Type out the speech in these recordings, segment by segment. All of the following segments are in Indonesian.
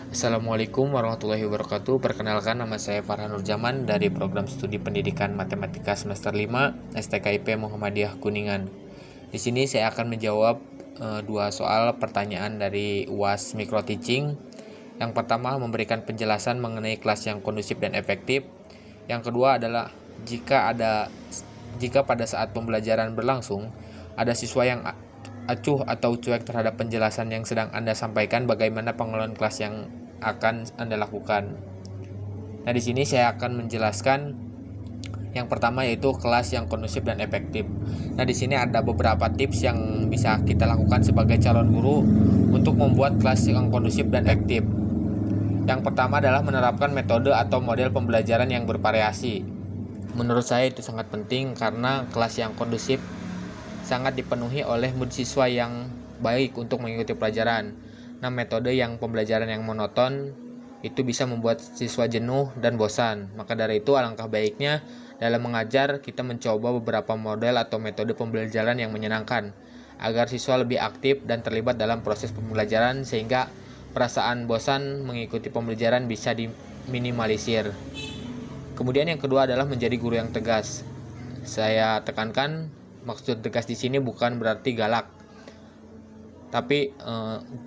Assalamualaikum warahmatullahi wabarakatuh. Perkenalkan, nama saya Farhan Nurjaman dari Program Studi Pendidikan Matematika Semester 5 STKIP Muhammadiyah Kuningan. Di sini saya akan menjawab dua soal pertanyaan dari UAS Micro Teaching. Yang pertama, memberikan penjelasan mengenai kelas yang kondusif dan efektif. Yang kedua adalah jika pada saat pembelajaran berlangsung ada siswa yang acuh atau cuek terhadap penjelasan yang sedang Anda sampaikan, bagaimana pengelolaan kelas yang akan Anda lakukan. Nah, di sini saya akan menjelaskan yang pertama, yaitu kelas yang kondusif dan efektif. Nah, di sini ada beberapa tips yang bisa kita lakukan sebagai calon guru untuk membuat kelas yang kondusif dan efektif. Yang pertama adalah menerapkan metode atau model pembelajaran yang bervariasi. Menurut saya itu sangat penting karena kelas yang kondusif sangat dipenuhi oleh mood siswa yang baik untuk mengikuti pelajaran. Nah, metode yang pembelajaran yang monoton itu bisa membuat siswa jenuh dan bosan. Maka dari itu, alangkah baiknya dalam mengajar kita mencoba beberapa model atau metode pembelajaran yang menyenangkan agar siswa lebih aktif dan terlibat dalam proses pembelajaran sehingga perasaan bosan mengikuti pembelajaran bisa diminimalisir. Kemudian yang kedua adalah menjadi guru yang tegas. Saya tekankan, maksud tegas di sini bukan berarti galak. Tapi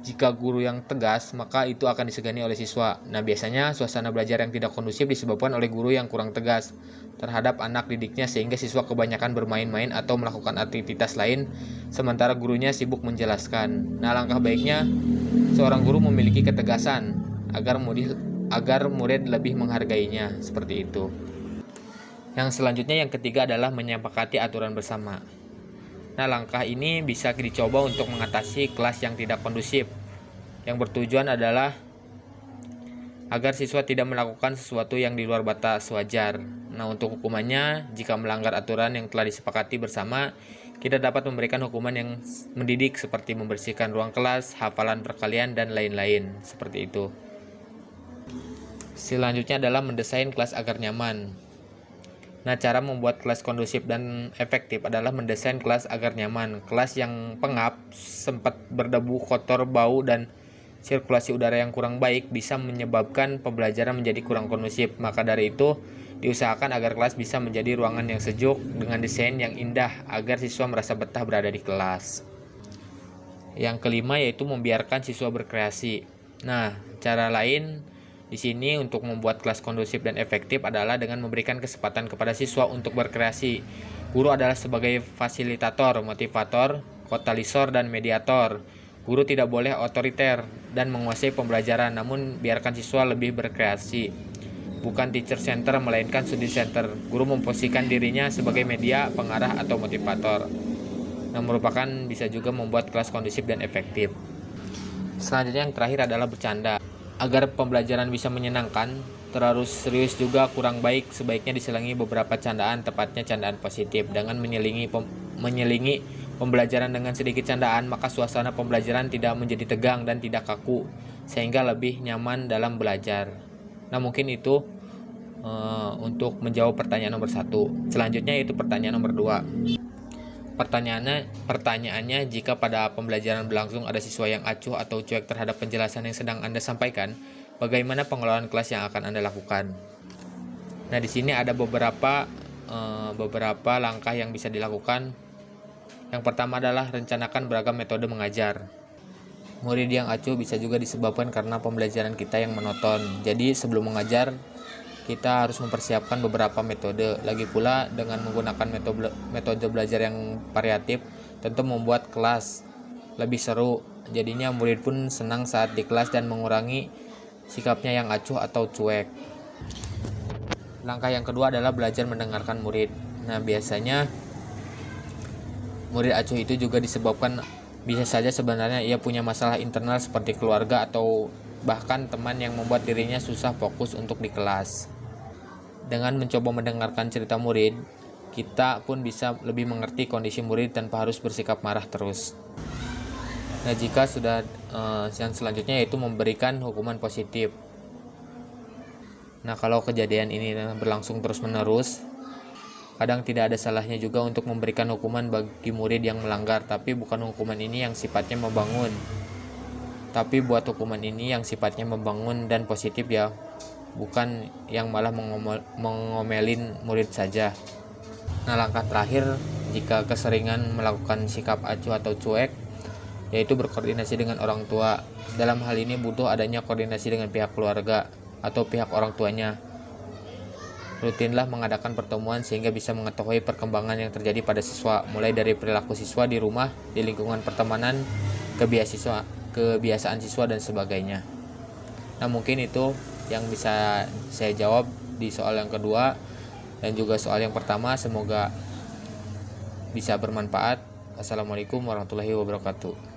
jika guru yang tegas, maka itu akan disegani oleh siswa. Nah, biasanya suasana belajar yang tidak kondusif disebabkan oleh guru yang kurang tegas terhadap anak didiknya sehingga siswa kebanyakan bermain-main atau melakukan aktivitas lain sementara gurunya sibuk menjelaskan. Nah, langkah baiknya seorang guru memiliki ketegasan agar murid lebih menghargainya, seperti itu. Yang selanjutnya, yang ketiga adalah menyepakati aturan bersama. Nah, langkah ini bisa dicoba untuk mengatasi kelas yang tidak kondusif, yang bertujuan adalah agar siswa tidak melakukan sesuatu yang di luar batas wajar. Nah, untuk hukumannya, jika melanggar aturan yang telah disepakati bersama, kita dapat memberikan hukuman yang mendidik seperti membersihkan ruang kelas, hafalan perkalian, dan lain-lain, seperti itu. Selanjutnya adalah mendesain kelas agar nyaman. Nah, cara membuat kelas kondusif dan efektif adalah mendesain kelas agar nyaman. Kelas yang pengap, sempat berdebu, kotor, bau, dan sirkulasi udara yang kurang baik bisa menyebabkan pembelajaran menjadi kurang kondusif. Maka dari itu, diusahakan agar kelas bisa menjadi ruangan yang sejuk dengan desain yang indah agar siswa merasa betah berada di kelas. Yang kelima yaitu membiarkan siswa berkreasi. Nah, cara lain di sini untuk membuat kelas kondusif dan efektif adalah dengan memberikan kesempatan kepada siswa untuk berkreasi. Guru adalah sebagai fasilitator, motivator, katalisor, dan mediator. Guru tidak boleh otoriter dan menguasai pembelajaran, namun biarkan siswa lebih berkreasi. Bukan teacher center, melainkan student center. Guru memposisikan dirinya sebagai media, pengarah, atau motivator. Nah, merupakan bisa juga membuat kelas kondusif dan efektif. Selanjutnya yang terakhir adalah bercanda. Agar pembelajaran bisa menyenangkan, terlalu serius juga kurang baik. Sebaiknya diselingi beberapa candaan, tepatnya candaan positif. Dengan menyelingi pembelajaran dengan sedikit candaan, maka suasana pembelajaran tidak menjadi tegang dan tidak kaku, sehingga lebih nyaman dalam belajar. Nah, mungkin itu untuk menjawab pertanyaan nomor 1. Selanjutnya yaitu pertanyaan nomor 2. Pertanyaannya, jika pada pembelajaran berlangsung ada siswa yang acuh atau cuek terhadap penjelasan yang sedang Anda sampaikan, bagaimana pengelolaan kelas yang akan Anda lakukan? Nah, di sini ada beberapa langkah yang bisa dilakukan. Yang pertama adalah rencanakan beragam metode mengajar. Murid yang acuh bisa juga disebabkan karena pembelajaran kita yang monoton. Jadi sebelum mengajar, kita harus mempersiapkan beberapa metode. Lagi pula, dengan menggunakan metode belajar yang variatif tentu membuat kelas lebih seru. Jadinya murid pun senang saat di kelas dan mengurangi sikapnya yang acuh atau cuek. Langkah yang kedua adalah belajar mendengarkan murid. Nah, biasanya murid acuh itu juga disebabkan bisa saja sebenarnya ia punya masalah internal seperti keluarga atau bahkan teman yang membuat dirinya susah fokus untuk di kelas. Dengan mencoba mendengarkan cerita murid, kita pun bisa lebih mengerti kondisi murid tanpa harus bersikap marah terus. Nah, jika sudah yang selanjutnya yaitu memberikan hukuman positif. Nah, kalau kejadian ini berlangsung terus-menerus, kadang tidak ada salahnya juga untuk memberikan hukuman bagi murid yang melanggar, tapi bukan hukuman ini yang sifatnya membangun. Tapi buat hukuman ini yang sifatnya membangun dan positif ya, bukan yang malah mengomelin murid saja. Nah, langkah terakhir jika keseringan melakukan sikap acuh atau cuek, yaitu berkoordinasi dengan orang tua. Dalam hal ini butuh adanya koordinasi dengan pihak keluarga atau pihak orang tuanya. Rutinlah mengadakan pertemuan sehingga bisa mengetahui perkembangan yang terjadi pada siswa, mulai dari perilaku siswa di rumah, di lingkungan pertemanan, kebiasaan siswa dan sebagainya. Nah, mungkin itu yang bisa saya jawab di soal yang kedua dan juga soal yang pertama. Semoga bisa bermanfaat. Assalamualaikum warahmatullahi wabarakatuh.